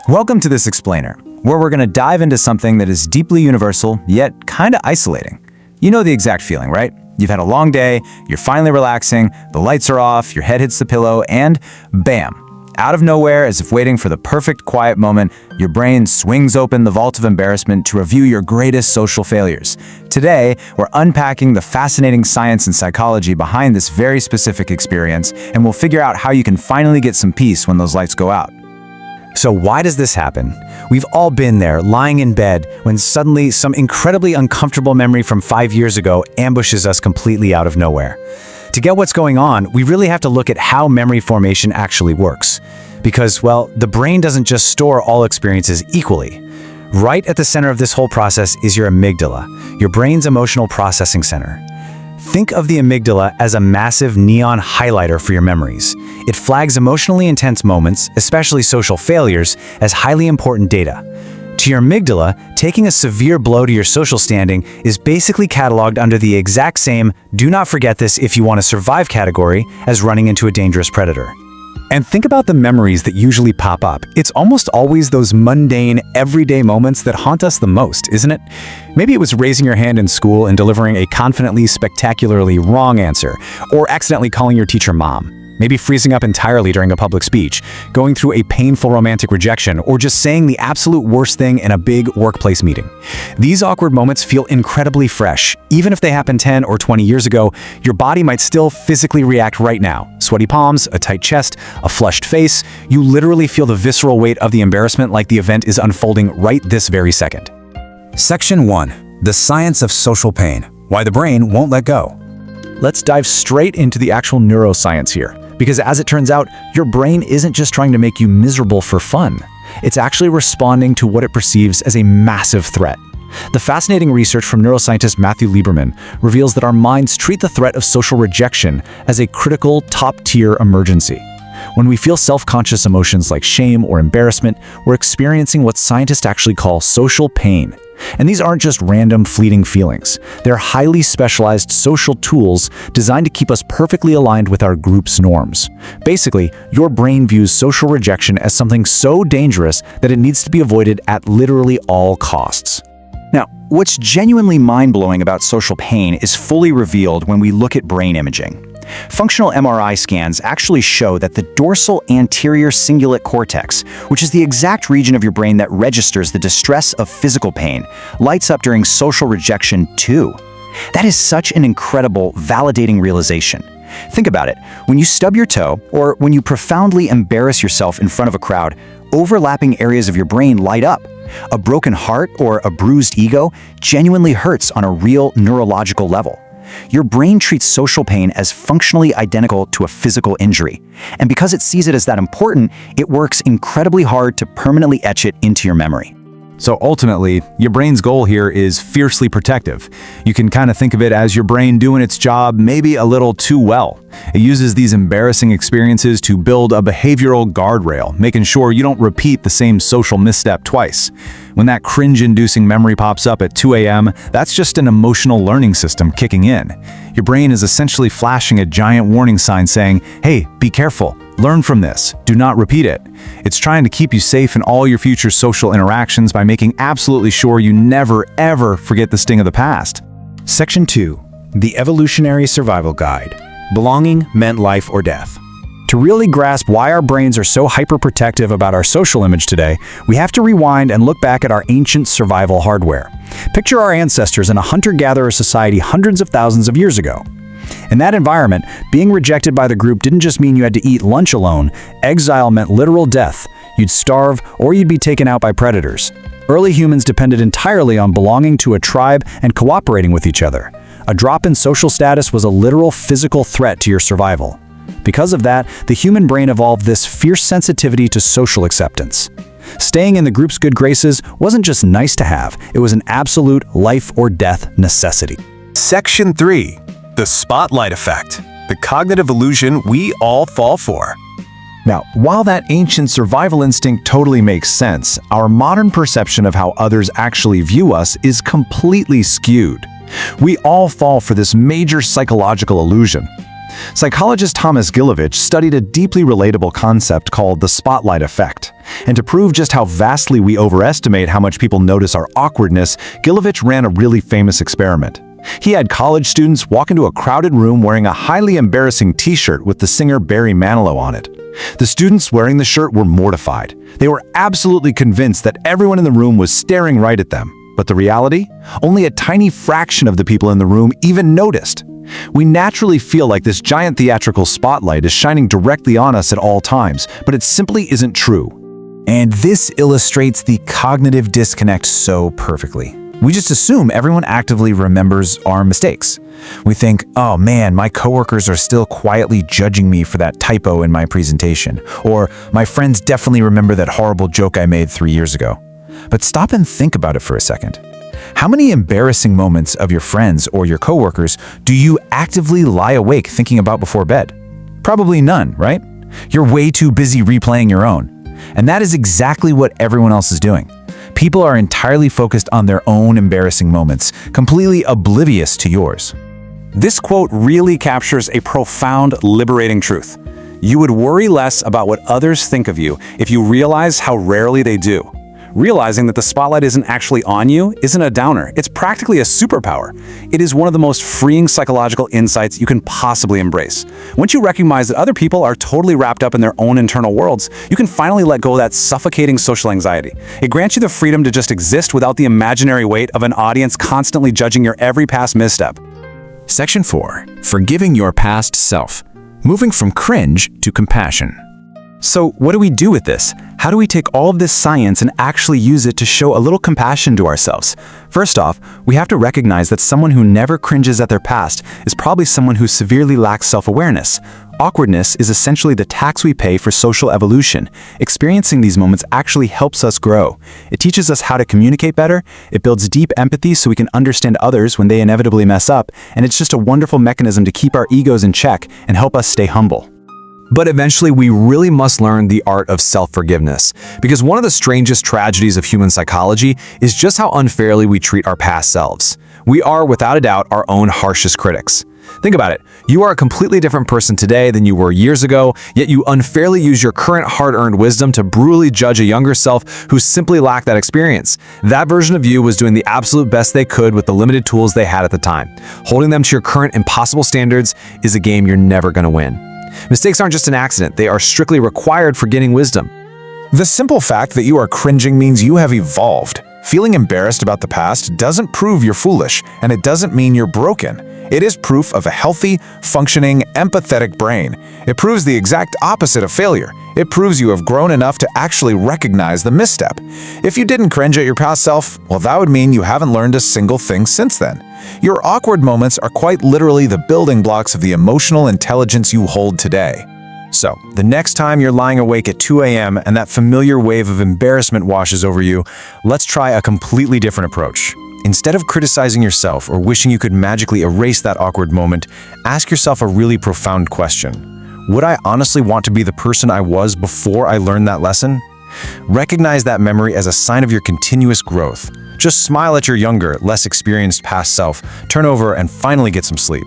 Welcome to this explainer, where we're going to dive into something that is deeply universal, yet kind of isolating. You know the exact feeling, right? You've had a long day, you're finally relaxing, the lights are off, your head hits the pillow, and bam! Out of nowhere, as if waiting for the perfect quiet moment, your brain swings open the vault of embarrassment to review your greatest social failures. Today, we're unpacking the fascinating science and psychology behind this very specific experience, and we'll figure out how you can finally get some peace when those lights go out. So why does this happen? We've all been there, lying in bed, when suddenly some incredibly uncomfortable memory from 5 years ago ambushes us completely out of nowhere. To get what's going on, we really have to look at how memory formation actually works. Because, well, the brain doesn't just store all experiences equally. Right at the center of this whole process is your amygdala, your brain's emotional processing center. Think of the amygdala as a massive neon highlighter for your memories. It flags emotionally intense moments, especially social failures, as highly important data. To your amygdala, taking a severe blow to your social standing is basically cataloged under the exact same "do not forget this if you want to survive" category as running into a dangerous predator. And think about the memories that usually pop up. It's almost always those mundane, everyday moments that haunt us the most, isn't it? Maybe it was raising your hand in school and delivering a confidently, spectacularly wrong answer, or accidentally calling your teacher mom. Maybe freezing up entirely during a public speech, going through a painful romantic rejection, or just saying the absolute worst thing in a big workplace meeting. These awkward moments feel incredibly fresh. Even if they happened 10 or 20 years ago, your body might still physically react right now. Sweaty palms, a tight chest, a flushed face. You literally feel the visceral weight of the embarrassment like the event is unfolding right this very second. Section 1. The Science of Social Pain. Why the Brain Won't Let Go. Let's dive straight into the actual neuroscience here. Because as it turns out, your brain isn't just trying to make you miserable for fun. It's actually responding to what it perceives as a massive threat. The fascinating research from neuroscientist Matthew Lieberman reveals that our minds treat the threat of social rejection as a critical, top-tier emergency. When we feel self-conscious emotions like shame or embarrassment, we're experiencing what scientists actually call social pain. And these aren't just random, fleeting feelings. They're highly specialized social tools designed to keep us perfectly aligned with our group's norms. Basically, your brain views social rejection as something so dangerous that it needs to be avoided at literally all costs. Now, what's genuinely mind-blowing about social pain is fully revealed when we look at brain imaging. Functional MRI scans actually show that the dorsal anterior cingulate cortex, which is the exact region of your brain that registers the distress of physical pain, lights up during social rejection too. That is such an incredible, validating realization. Think about it. When you stub your toe, or when you profoundly embarrass yourself in front of a crowd, overlapping areas of your brain light up. A broken heart or a bruised ego genuinely hurts on a real neurological level. Your brain treats social pain as functionally identical to a physical injury. And because it sees it as that important, it works incredibly hard to permanently etch it into your memory. So ultimately, your brain's goal here is fiercely protective. You can kind of think of it as your brain doing its job maybe a little too well. It uses these embarrassing experiences to build a behavioral guardrail, making sure you don't repeat the same social misstep twice. When that cringe-inducing memory pops up at 2 a.m., that's just an emotional learning system kicking in. Your brain is essentially flashing a giant warning sign saying, "Hey, be careful. Learn from this. Do not repeat it." It's trying to keep you safe in all your future social interactions by making absolutely sure you never, ever forget the sting of the past. Section 2. The Evolutionary Survival Guide. Belonging meant life or death. To really grasp why our brains are so hyperprotective about our social image today, we have to rewind and look back at our ancient survival hardware. Picture our ancestors in a hunter-gatherer society hundreds of thousands of years ago. In that environment, being rejected by the group didn't just mean you had to eat lunch alone. Exile meant literal death. You'd starve, or you'd be taken out by predators. Early humans depended entirely on belonging to a tribe and cooperating with each other. A drop in social status was a literal physical threat to your survival. Because of that, the human brain evolved this fierce sensitivity to social acceptance. Staying in the group's good graces wasn't just nice to have, it was an absolute life or death necessity. Section 3. The Spotlight Effect. The cognitive illusion we all fall for. Now, while that ancient survival instinct totally makes sense, our modern perception of how others actually view us is completely skewed. We all fall for this major psychological illusion. Psychologist Thomas Gilovich studied a deeply relatable concept called the spotlight effect. And to prove just how vastly we overestimate how much people notice our awkwardness, Gilovich ran a really famous experiment. He had college students walk into a crowded room wearing a highly embarrassing t-shirt with the singer Barry Manilow on it. The students wearing the shirt were mortified. They were absolutely convinced that everyone in the room was staring right at them. But the reality? Only a tiny fraction of the people in the room even noticed. We naturally feel like this giant theatrical spotlight is shining directly on us at all times, but it simply isn't true. And this illustrates the cognitive disconnect so perfectly. We just assume everyone actively remembers our mistakes. We think, oh man, my coworkers are still quietly judging me for that typo in my presentation. Or my friends definitely remember that horrible joke I made 3 years ago. But stop and think about it for a second. How many embarrassing moments of your friends or your coworkers do you actively lie awake thinking about before bed? Probably none, right? You're way too busy replaying your own. And that is exactly what everyone else is doing. People are entirely focused on their own embarrassing moments, completely oblivious to yours. This quote really captures a profound, liberating truth. You would worry less about what others think of you if you realize how rarely they do. Realizing that the spotlight isn't actually on you isn't a downer. It's practically a superpower. It is one of the most freeing psychological insights you can possibly embrace. Once you recognize that other people are totally wrapped up in their own internal worlds, you can finally let go of that suffocating social anxiety. It grants you the freedom to just exist without the imaginary weight of an audience constantly judging your every past misstep. Section 4. Forgiving your past self. Moving from cringe to compassion. So what do we do with this? How do we take all of this science and actually use it to show a little compassion to ourselves? First off, we have to recognize that someone who never cringes at their past is probably someone who severely lacks self-awareness. Awkwardness is essentially the tax we pay for social evolution. Experiencing these moments actually helps us grow. It teaches us how to communicate better, it builds deep empathy so we can understand others when they inevitably mess up, and it's just a wonderful mechanism to keep our egos in check and help us stay humble. But eventually, we really must learn the art of self-forgiveness, because one of the strangest tragedies of human psychology is just how unfairly we treat our past selves. We are, without a doubt, our own harshest critics. Think about it. You are a completely different person today than you were years ago, yet you unfairly use your current hard-earned wisdom to brutally judge a younger self who simply lacked that experience. That version of you was doing the absolute best they could with the limited tools they had at the time. Holding them to your current impossible standards is a game you're never going to win. Mistakes aren't just an accident, they are strictly required for gaining wisdom. The simple fact that you are cringing means you have evolved. Feeling embarrassed about the past doesn't prove you're foolish, and it doesn't mean you're broken. It is proof of a healthy, functioning, empathetic brain. It proves the exact opposite of failure. It proves you have grown enough to actually recognize the misstep. If you didn't cringe at your past self, well, that would mean you haven't learned a single thing since then. Your awkward moments are quite literally the building blocks of the emotional intelligence you hold today. So, the next time you're lying awake at 2 a.m. and that familiar wave of embarrassment washes over you, let's try a completely different approach. Instead of criticizing yourself or wishing you could magically erase that awkward moment, ask yourself a really profound question. Would I honestly want to be the person I was before I learned that lesson? Recognize that memory as a sign of your continuous growth. Just smile at your younger, less experienced past self, turn over, and finally get some sleep.